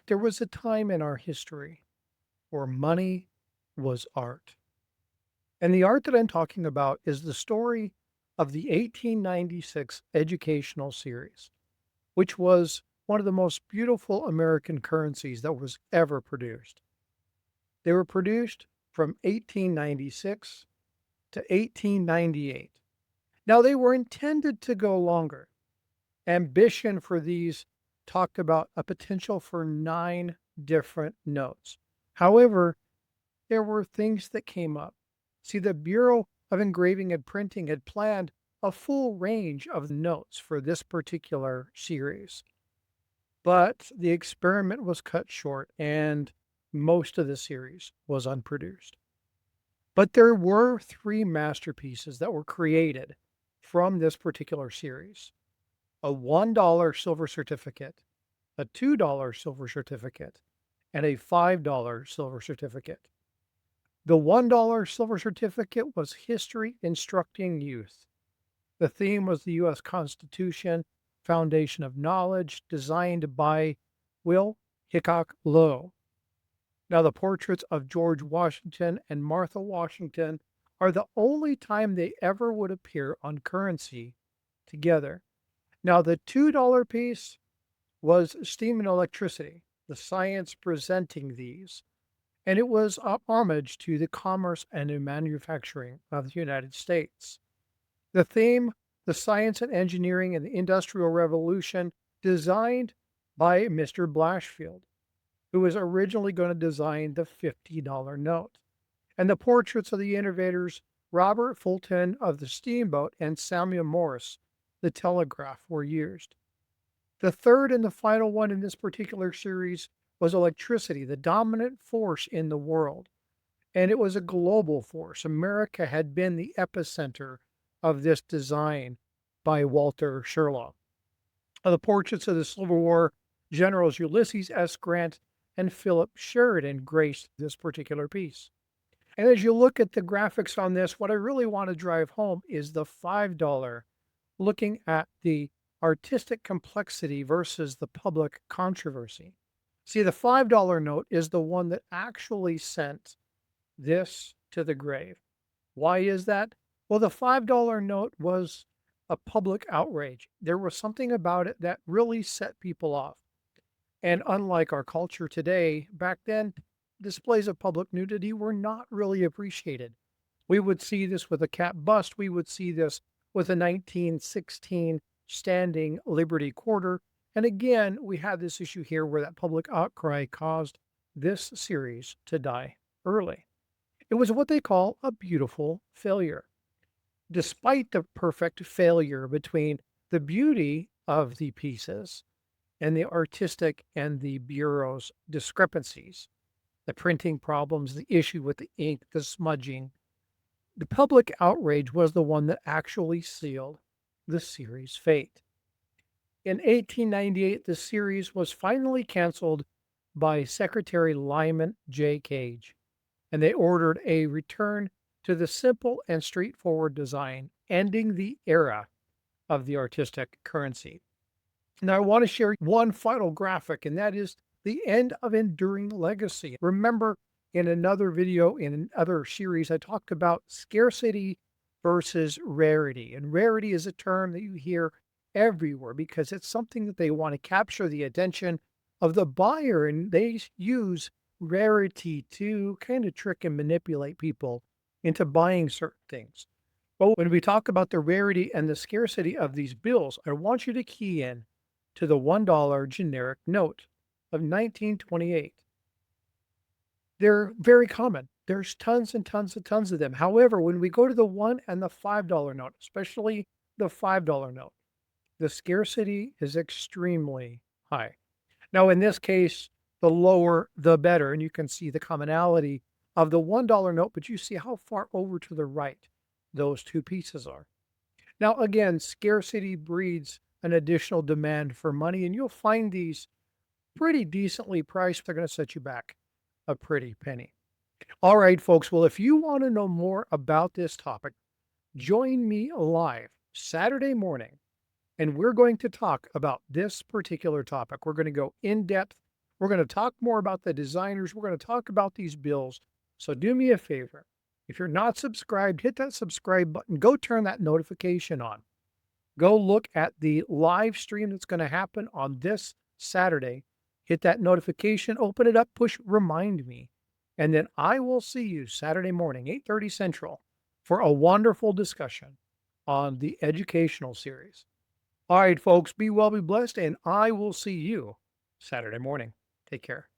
There was a time in our history where money was art. And the art that I'm talking about is the story of the 1896 educational series, which was one of the most beautiful American currencies that was ever produced. They were produced from 1896 to 1898. Now, they were intended to go longer. Ambition for these talked about a potential for 9 different notes. However, there were things that came up. See, the Bureau of Engraving and Printing had planned a full range of notes for this particular series, but the experiment was cut short and most of the series was unproduced. But there were 3 masterpieces that were created from this particular series: a $1 silver certificate, a $2 silver certificate, and a $5 silver certificate. The $1 silver certificate was History Instructing Youth. The theme was the U.S. Constitution, Foundation of Knowledge, designed by Will Hickok Lowe. Now, the portraits of George Washington and Martha Washington are the only time they ever would appear on currency together. Now, the $2 piece was steam and electricity, the science presenting these, and it was a homage to the commerce and the manufacturing of the United States. The theme, the science and engineering and the Industrial Revolution, designed by Mr. Blashfield, who was originally going to design the $50 note. And the portraits of the innovators, Robert Fulton of the steamboat and Samuel Morse, the telegraph, were used. The third and the final one in this particular series was electricity, the dominant force in the world. And it was a global force. America had been the epicenter of this design by Walter Sherlock. The portraits of the Civil War generals Ulysses S. Grant and Philip Sheridan graced this particular piece. And as you look at the graphics on this, what I really want to drive home is the $5, looking at the artistic complexity versus the public controversy. See, the $5 note is the one that actually sent this to the grave. Why is that? Well, the $5 note was a public outrage. There was something about it that really set people off. And unlike our culture today, back then, displays of public nudity were not really appreciated. We would see this with a cat bust. We would see this with a 1916 standing Liberty Quarter. And again, we had this issue here where that public outcry caused this series to die early. It was what they call a beautiful failure. Despite the perfect failure between the beauty of the pieces and the artistic and the Bureau's discrepancies, the printing problems, the issue with the ink, the smudging, the public outrage was the one that actually sealed the series' fate. In 1898, the series was finally canceled by Secretary Lyman J. Cage, and they ordered a return to the simple and straightforward design, ending the era of the artistic currency. Now, I want to share one final graphic, and that is the end of enduring legacy. Remember, in another video, in another series, I talked about scarcity versus rarity. And rarity is a term that you hear everywhere because it's something that they want to capture the attention of the buyer, and they use rarity to kind of trick and manipulate people into buying certain things. But when we talk about the rarity and the scarcity of these bills, I want you to key in to the $1 generic note of 1928. They're very common. There's tons and tons and tons of them. However, when we go to the $1 and the $5 note, especially the $5 note, the scarcity is extremely high. Now, in this case, the lower, the better. And you can see the commonality of the $1 note, but you see how far over to the right those two pieces are. Now, again, scarcity breeds an additional demand for money, and you'll find these pretty decently priced. They're going to set you back a pretty penny. All right, folks. Well, if you want to know more about this topic, join me live Saturday morning, and we're going to talk about this particular topic. We're going to go in depth We're going to talk more about the designers. We're going to talk about these bills. So do me a favor. If you're not subscribed, hit that subscribe button. Go turn that notification on. Go look at the live stream that's going to happen on this Saturday. Hit that notification, open it up, push remind me. And then I will see you Saturday morning, 8:30 Central, for a wonderful discussion on the educational series. All right, folks, be well, be blessed, and I will see you Saturday morning. Take care.